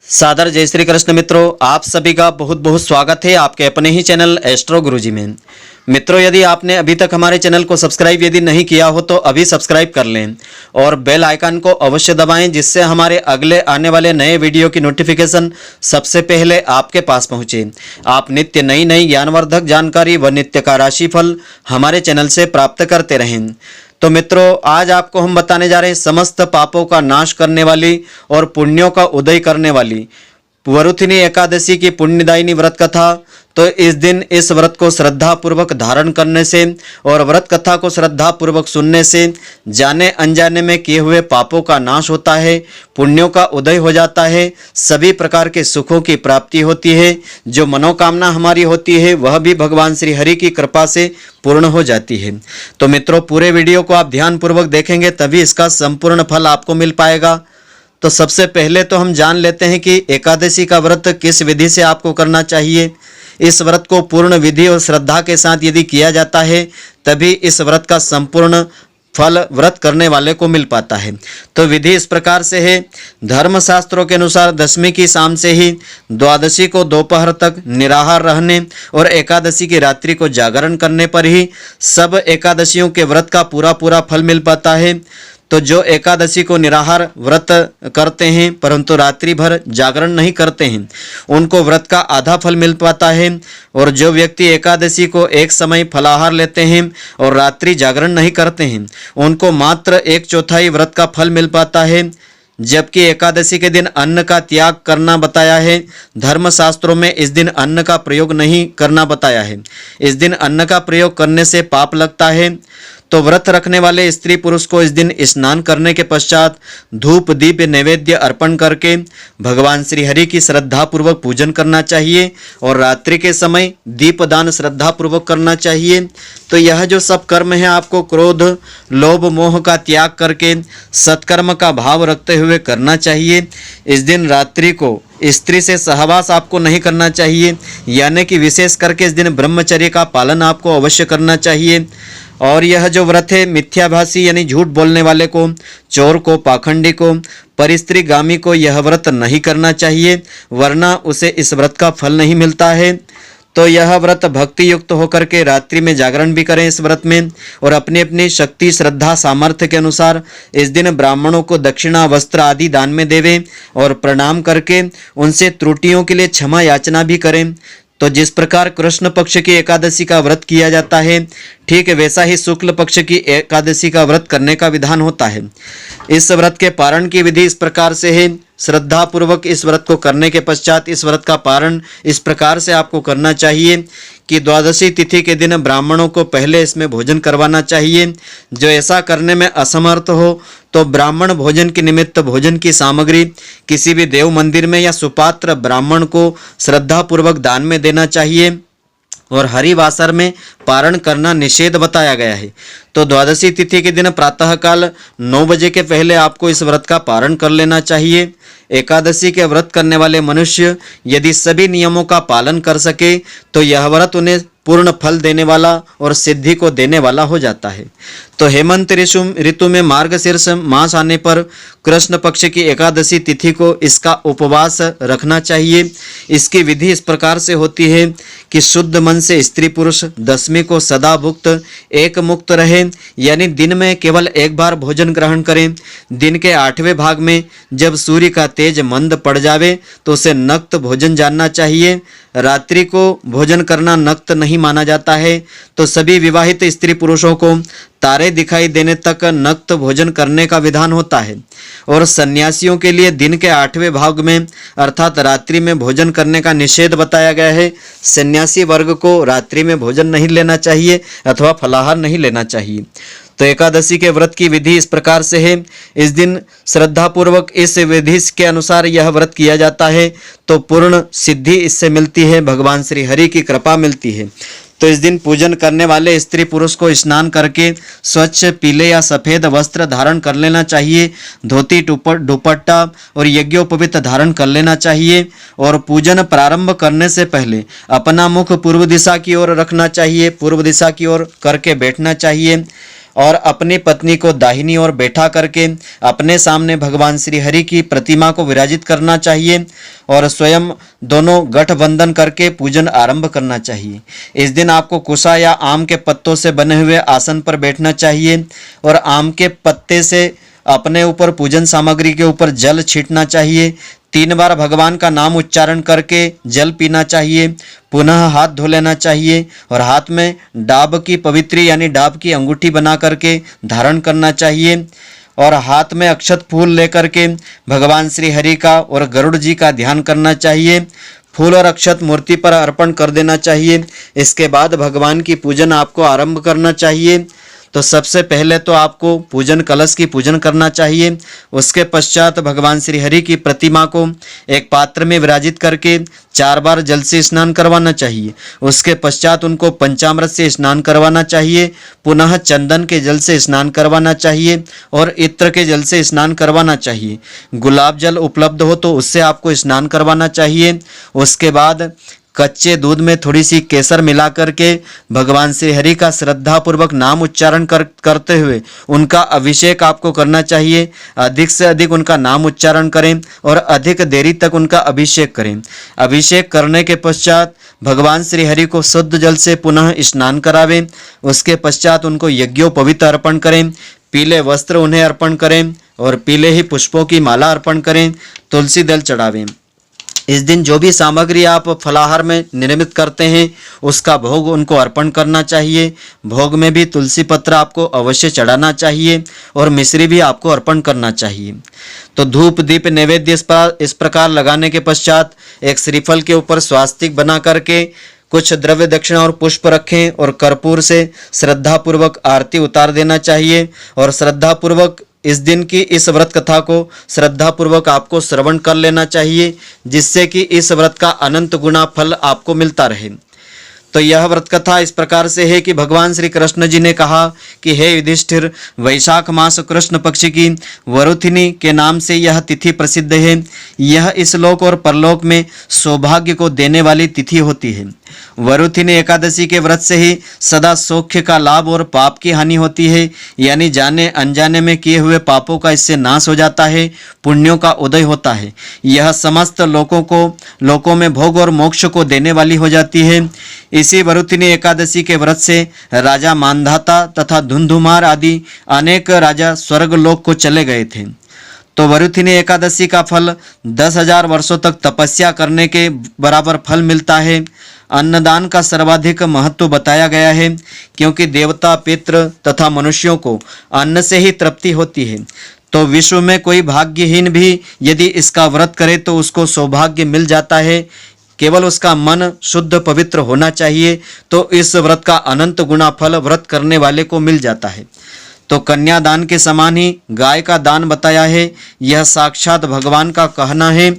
सादर जय श्री कृष्ण मित्रों, आप सभी का बहुत बहुत स्वागत है आपके अपने ही चैनल एस्ट्रो गुरुजी में। मित्रों, यदि आपने अभी तक हमारे चैनल को सब्सक्राइब यदि नहीं किया हो तो अभी सब्सक्राइब कर लें और बेल आइकन को अवश्य दबाएं, जिससे हमारे अगले आने वाले नए वीडियो की नोटिफिकेशन सबसे पहले आपके पास पहुंचे। आप नित्य नई नई ज्ञानवर्धक जानकारी व नित्य का राशिफल हमारे चैनल से प्राप्त करते रहें। तो मित्रों, आज आपको हम बताने जा रहे हैं समस्त पापों का नाश करने वाली और पुण्यों का उदय करने वाली वरुथिनी एकादशी की पुण्यदायिनी व्रत कथा। तो इस दिन इस व्रत को श्रद्धा पूर्वक धारण करने से और व्रत कथा को श्रद्धा पूर्वक सुनने से जाने अनजाने में किए हुए पापों का नाश होता है, पुण्यों का उदय हो जाता है, सभी प्रकार के सुखों की प्राप्ति होती है। जो मनोकामना हमारी होती है वह भी भगवान श्री हरि की कृपा से पूर्ण हो जाती है। तो मित्रों, पूरे वीडियो को आप ध्यानपूर्वक देखेंगे तभी इसका संपूर्ण फल आपको मिल पाएगा। तो सबसे पहले तो हम जान लेते हैं कि एकादशी का व्रत किस विधि से आपको करना चाहिए। इस व्रत को पूर्ण विधि और श्रद्धा के साथ यदि किया जाता है तभी इस व्रत का संपूर्ण फल व्रत करने वाले को मिल पाता है। तो विधि इस प्रकार से है। धर्मशास्त्रों के अनुसार दशमी की शाम से ही द्वादशी को दोपहर तक निराहार रहने और एकादशी की रात्रि को जागरण करने पर ही सब एकादशियों के व्रत का पूरा फल मिल पाता है। तो जो एकादशी को निराहार व्रत करते हैं परंतु रात्रि भर जागरण नहीं करते हैं, उनको व्रत का आधा फल मिल पाता है। और जो व्यक्ति एकादशी को एक समय फलाहार लेते हैं और रात्रि जागरण नहीं करते हैं, उनको मात्र 1/4 व्रत का फल मिल पाता है। जबकि एकादशी के दिन अन्न का त्याग करना बताया है। धर्मशास्त्रों में इस दिन अन्न का प्रयोग नहीं करना बताया है। इस दिन अन्न का प्रयोग करने से पाप लगता है। तो व्रत रखने वाले स्त्री पुरुष को इस दिन स्नान करने के पश्चात धूप दीप नैवेद्य अर्पण करके भगवान श्री हरि की श्रद्धा पूर्वक पूजन करना चाहिए और रात्रि के समय दीपदान श्रद्धा पूर्वक करना चाहिए। तो यह जो सब कर्म है आपको क्रोध लोभ मोह का त्याग करके सत्कर्म का भाव रखते हुए करना चाहिए। इस दिन रात्रि को स्त्री से सहवास आपको नहीं करना चाहिए, यानी कि विशेष करके इस दिन ब्रह्मचर्य का पालन आपको अवश्य करना चाहिए। और यह जो व्रत है मिथ्याभाषी यानी झूठ बोलने वाले को, चोर को, पाखंडी को, परिस्त्रीगामी को यह व्रत नहीं करना चाहिए, वरना उसे इस व्रत का फल नहीं मिलता है। तो यह व्रत भक्ति युक्त होकर के रात्रि में जागरण भी करें इस व्रत में और अपनी अपनी शक्ति श्रद्धा सामर्थ्य के अनुसार इस दिन ब्राह्मणों को दक्षिणा वस्त्र आदि दान में देवें और प्रणाम करके उनसे त्रुटियों के लिए क्षमा याचना भी करें। तो जिस प्रकार कृष्ण पक्ष की एकादशी का व्रत किया जाता है, ठीक वैसा ही शुक्ल पक्ष की एकादशी का व्रत करने का विधान होता है। इस व्रत के पारण की विधि इस प्रकार से है। श्रद्धा पूर्वक इस व्रत को करने के पश्चात इस व्रत का पारण इस प्रकार से आपको करना चाहिए कि द्वादशी तिथि के दिन ब्राह्मणों को पहले इसमें भोजन करवाना चाहिए। जो ऐसा करने में असमर्थ हो तो ब्राह्मण भोजन के निमित्त भोजन की सामग्री किसी भी देव मंदिर में या सुपात्र ब्राह्मण को श्रद्धा पूर्वक दान में देना चाहिए और हरिवासर में पारण करना निषेध बताया गया है। तो द्वादशी तिथि के दिन प्रातःकाल 9 बजे के पहले आपको इस व्रत का पारण कर लेना चाहिए। एकादशी के व्रत करने वाले मनुष्य यदि सभी नियमों का पालन कर सके तो यह व्रत उन्हें पूर्ण फल देने वाला और सिद्धि को देने वाला हो जाता है। तो हेमंत ऋतु में मार्गशीर्ष मास आने पर कृष्ण पक्ष की एकादशी तिथि को इसका उपवास रखना चाहिए। इसकी विधि इस प्रकार से होती है कि शुद्ध मन से स्त्री पुरुष दशमी को सदा भुक्त एक मुक्त रहे, यानी दिन में केवल एक बार भोजन ग्रहण करें। दिन के 8वें भाग में जब सूर्य का तेज मंद पड़ जावे तो उसे नक्त भोजन जानना चाहिए। रात्रि को भोजन करना नक्त नहीं माना जाता है। तो सभी विवाहित स्त्री पुरुषों को तारे दिखाई देने तक नक्त भोजन करने का विधान होता है और सन्यासियों के लिए दिन के 8वें भाग में अर्थात रात्रि में भोजन करने का निषेध बताया गया है। सन्यासी वर्ग को रात्रि में भोजन नहीं लेना चाहिए अथवा फलाहार नहीं लेना चाहिए। तो एकादशी के व्रत की विधि इस प्रकार से है। इस दिन श्रद्धा पूर्वक इस विधि के अनुसार यह व्रत किया जाता है तो पूर्ण सिद्धि इससे मिलती है, भगवान श्री हरि की कृपा मिलती है। तो इस दिन पूजन करने वाले स्त्री पुरुष को स्नान करके स्वच्छ पीले या सफ़ेद वस्त्र धारण कर लेना चाहिए। धोती दुपट्टा और यज्ञोपवीत धारण कर लेना चाहिए और पूजन प्रारंभ करने से पहले अपना मुख पूर्व दिशा की ओर रखना चाहिए, पूर्व दिशा की ओर करके बैठना चाहिए और अपनी पत्नी को दाहिनी ओर बैठा करके अपने सामने भगवान श्री हरि की प्रतिमा को विराजित करना चाहिए और स्वयं दोनों गठबंधन करके पूजन आरंभ करना चाहिए। इस दिन आपको कुशा या आम के पत्तों से बने हुए आसन पर बैठना चाहिए और आम के पत्ते से अपने ऊपर पूजन सामग्री के ऊपर जल छींटना चाहिए। 3 बार भगवान का नाम उच्चारण करके जल पीना चाहिए। पुनः हाथ धो लेना चाहिए और हाथ में डाब की पवित्री यानी डाब की अंगूठी बना करके धारण करना चाहिए और हाथ में अक्षत फूल लेकर के भगवान श्री हरि का और गरुड़ जी का ध्यान करना चाहिए। फूल और अक्षत मूर्ति पर अर्पण कर देना चाहिए। इसके बाद भगवान की पूजन आपको आरंभ करना चाहिए। तो सबसे पहले तो आपको पूजन कलश की पूजन करना चाहिए। उसके पश्चात भगवान श्री हरि की प्रतिमा को एक पात्र में विराजित करके 4 बार जल से स्नान करवाना चाहिए। उसके पश्चात उनको पंचामृत से स्नान करवाना चाहिए। पुनः चंदन के जल से स्नान करवाना चाहिए और इत्र के जल से स्नान करवाना चाहिए। गुलाब जल उपलब्ध हो तो उससे आपको स्नान करवाना चाहिए। उसके बाद कच्चे दूध में थोड़ी सी केसर मिला करके भगवान श्री हरि का श्रद्धा पूर्वक नाम उच्चारण करते हुए उनका अभिषेक आपको करना चाहिए। अधिक से अधिक उनका नाम उच्चारण करें और अधिक देरी तक उनका अभिषेक करें। अभिषेक करने के पश्चात भगवान श्री हरि को शुद्ध जल से पुनः स्नान करावें। उसके पश्चात उनको यज्ञोपवीत अर्पण करें। पीले वस्त्र उन्हें अर्पण करें और पीले ही पुष्पों की माला अर्पण करें। तुलसी दल चढ़ावें। इस दिन जो भी सामग्री आप फलाहार में निर्मित करते हैं उसका भोग उनको अर्पण करना चाहिए। भोग में भी तुलसी पत्र आपको अवश्य चढ़ाना चाहिए और मिश्री भी आपको अर्पण करना चाहिए। तो धूप दीप नैवेद्य इस प्रकार लगाने के पश्चात एक श्रीफल के ऊपर स्वास्तिक बना करके कुछ द्रव्य दक्षिणा और पुष्प रखें और कर्पूर से श्रद्धापूर्वक आरती उतार देना चाहिए और श्रद्धापूर्वक इस दिन की इस व्रत कथा को श्रद्धापूर्वक आपको श्रवण कर लेना चाहिए, जिससे कि इस व्रत का अनंत गुना फल आपको मिलता रहे। तो यह व्रत कथा इस प्रकार से है कि भगवान श्री कृष्ण जी ने कहा कि हे युधिष्ठिर, वैशाख मास कृष्ण पक्ष की वरुथिनी के नाम से यह तिथि प्रसिद्ध है। यह इस लोक और परलोक में सौभाग्य को देने वाली तिथि होती है। वरुथिनी एकादशी के व्रत से ही सदा सौख्य का लाभ और पाप की हानि होती है, यानी जाने अनजाने में किए हुए पापों का इससे नाश हो जाता है, पुण्यों का उदय होता है। यह समस्त लोकों में भोग और मोक्ष को देने वाली हो जाती है। इसी वरुथिनी एकादशी के व्रत से राजा मांधाता तथा धुंधुमार आदि अनेक राजा स्वर्ग लोक को चले गए थे। तो वरुथिनी एकादशी का फल 10,000 वर्षों तक तपस्या करने के बराबर फल मिलता है। अन्नदान का सर्वाधिक महत्व बताया गया है, क्योंकि देवता पितृ तथा मनुष्यों को अन्न से ही तृप्ति होती है। तो विश्व में कोई भाग्यहीन भी यदि इसका व्रत करे तो उसको सौभाग्य मिल जाता है। केवल उसका मन शुद्ध पवित्र होना चाहिए, तो इस व्रत का अनंत गुना फल व्रत करने वाले को मिल जाता है। तो कन्यादान के समान ही गाय का दान बताया है। यह साक्षात भगवान का कहना है।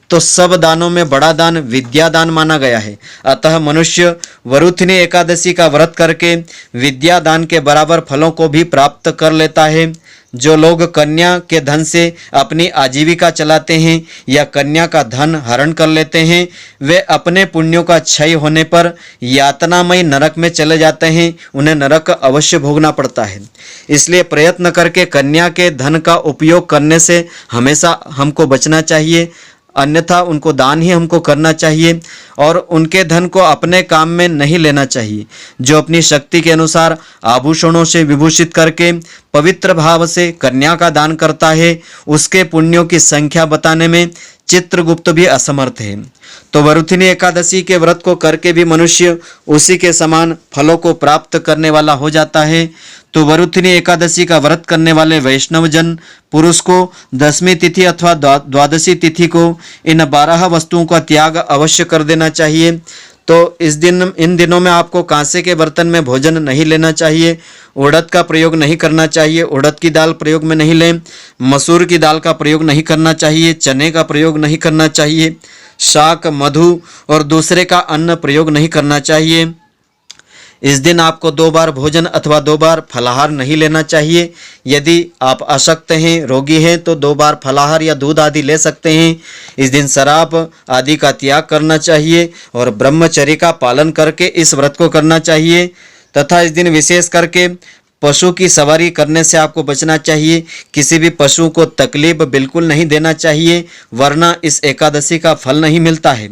तो सब दानों में बड़ा दान विद्या दान माना गया है। अतः मनुष्य वरुथिनी एकादशी का व्रत करके विद्या दान के बराबर फलों को भी प्राप्त कर लेता है। जो लोग कन्या के धन से अपनी आजीविका चलाते हैं या कन्या का धन हरण कर लेते हैं, वे अपने पुण्यों का क्षय होने पर यातनामय नरक में चले जाते हैं। उन्हें नरक अवश्य भोगना पड़ता है। इसलिए प्रयत्न करके कन्या के धन का उपयोग करने से हमेशा हमको बचना चाहिए, अन्यथा उनको दान ही हमको करना चाहिए और उनके धन को अपने काम में नहीं लेना चाहिए। जो अपनी शक्ति के अनुसार आभूषणों से विभूषित करके पवित्र भाव से कन्या का दान करता है, उसके पुण्यों की संख्या बताने में चित्रगुप्त भी असमर्थ है। तो वरुथिनी एकादशी के व्रत को करके भी मनुष्य उसी के समान फलों को प्राप्त करने वाला हो जाता है। तो वरुथिनी एकादशी का व्रत करने वाले वैष्णव जन पुरुष को 10वीं तिथि अथवा द्वादशी तिथि को इन 12 वस्तुओं का त्याग अवश्य कर देना चाहिए। तो इन दिनों में आपको कांसे के बर्तन में भोजन नहीं लेना चाहिए। उड़द का प्रयोग नहीं करना चाहिए। उड़द की दाल प्रयोग में नहीं लें। मसूर की दाल का प्रयोग नहीं करना चाहिए। चने का प्रयोग नहीं करना चाहिए। शाक, मधु और दूसरे का अन्न प्रयोग नहीं करना चाहिए। इस दिन आपको 2 बार भोजन अथवा 2 बार फलाहार नहीं लेना चाहिए। यदि आप अशक्त हैं, रोगी हैं, तो 2 बार फलाहार या दूध आदि ले सकते हैं। इस दिन शराब आदि का त्याग करना चाहिए और ब्रह्मचर्य का पालन करके इस व्रत को करना चाहिए। तथा इस दिन विशेष करके पशु की सवारी करने से आपको बचना चाहिए। किसी भी पशु को तकलीफ बिल्कुल नहीं देना चाहिए, वरना इस एकादशी का फल नहीं मिलता है।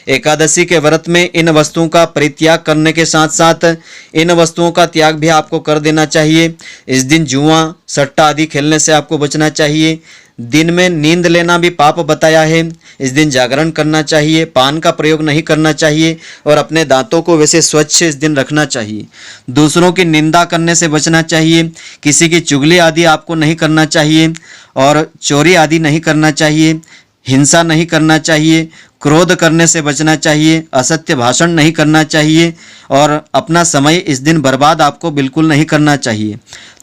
एकादशी के व्रत में इन वस्तुओं का परित्याग करने के साथ साथ इन वस्तुओं का त्याग भी आपको कर देना चाहिए। इस दिन जुआ, सट्टा आदि खेलने से आपको बचना चाहिए। दिन में नींद लेना भी पाप बताया है। इस दिन जागरण करना चाहिए, पान का प्रयोग नहीं करना चाहिए और अपने दांतों को वैसे स्वच्छ इस दिन रखना चाहिए। दूसरों की निंदा करने से बचना चाहिए। किसी की चुगली आदि आपको नहीं करना चाहिए और चोरी आदि नहीं करना चाहिए। हिंसा नहीं करना चाहिए, क्रोध करने से बचना चाहिए, असत्य भाषण नहीं करना चाहिए और अपना समय इस दिन बर्बाद आपको बिल्कुल नहीं करना चाहिए।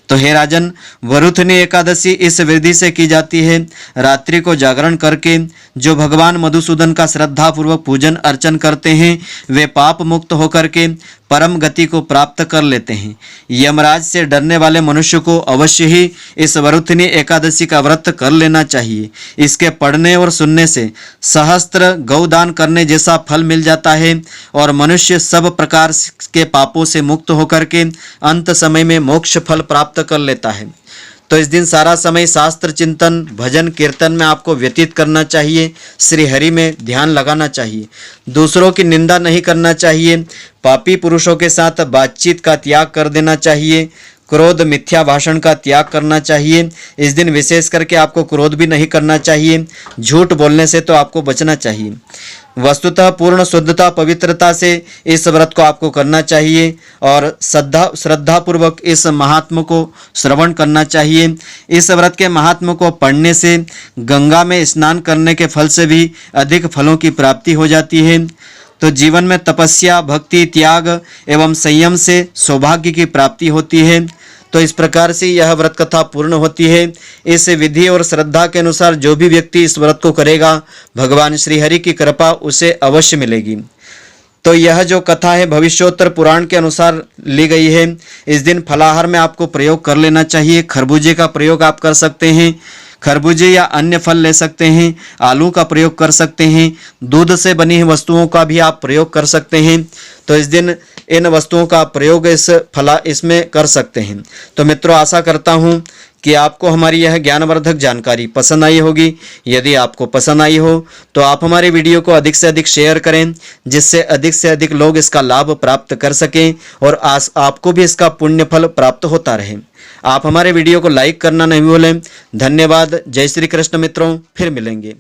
तो हे राजन, वरुथनी एकादशी इस विधि से की जाती है। रात्रि को जागरण करके जो भगवान मधुसूदन का श्रद्धापूर्वक पूजन अर्चन करते हैं वे पाप मुक्त होकर के परम गति को प्राप्त कर लेते हैं। यमराज से डरने वाले मनुष्य को अवश्य ही इस वरुथनी एकादशी का व्रत कर लेना चाहिए। इसके पढ़ने और सुनने से सहस्त्र गौदान करने जैसा फल मिल जाता है और मनुष्य सब प्रकार के पापों से मुक्त होकर के अंत समय में मोक्ष फल प्राप्त कर लेता है। तो इस दिन सारा समय शास्त्र चिंतन, भजन कीर्तन में आपको व्यतीत करना चाहिए। श्री हरि में ध्यान लगाना चाहिए। दूसरों की निंदा नहीं करना चाहिए। पापी पुरुषों के साथ बातचीत का त्याग कर देना चाहिए। क्रोध, मिथ्या भाषण का त्याग करना चाहिए। इस दिन विशेष करके आपको क्रोध भी नहीं करना चाहिए। झूठ बोलने से तो आपको बचना चाहिए। वस्तुतः पूर्ण शुद्धता, पवित्रता से इस व्रत को आपको करना चाहिए और श्रद्धापूर्वक इस महात्म को श्रवण करना चाहिए। इस व्रत के महात्म को पढ़ने से गंगा में स्नान करने के फल से भी अधिक फलों की प्राप्ति हो जाती है। तो जीवन में तपस्या, भक्ति, त्याग एवं संयम से सौभाग्य की प्राप्ति होती है। तो इस प्रकार से यह व्रत कथा पूर्ण होती है। इस विधि और श्रद्धा के अनुसार जो भी व्यक्ति इस व्रत को करेगा, भगवान श्री हरि की कृपा उसे अवश्य मिलेगी। तो यह जो कथा है भविष्योत्तर पुराण के अनुसार ली गई है। इस दिन फलाहार में आपको प्रयोग कर लेना चाहिए। खरबूजे का प्रयोग आप कर सकते हैं, खरबूजे या अन्य फल ले सकते हैं, आलू का प्रयोग कर सकते हैं, दूध से बनी हुई वस्तुओं का भी आप प्रयोग कर सकते हैं। तो इस दिन इन वस्तुओं का प्रयोग इसमें कर सकते हैं। तो मित्रों, आशा करता हूँ कि आपको हमारी यह ज्ञानवर्धक जानकारी पसंद आई होगी। यदि आपको पसंद आई हो तो आप हमारे वीडियो को अधिक से अधिक शेयर करें, जिससे अधिक लोग इसका लाभ प्राप्त कर सकें और आपको भी इसका पुण्य फल प्राप्त होता रहे। आप हमारे वीडियो को लाइक करना नहीं भूलें। धन्यवाद। जय श्री कृष्ण मित्रों, फिर मिलेंगे।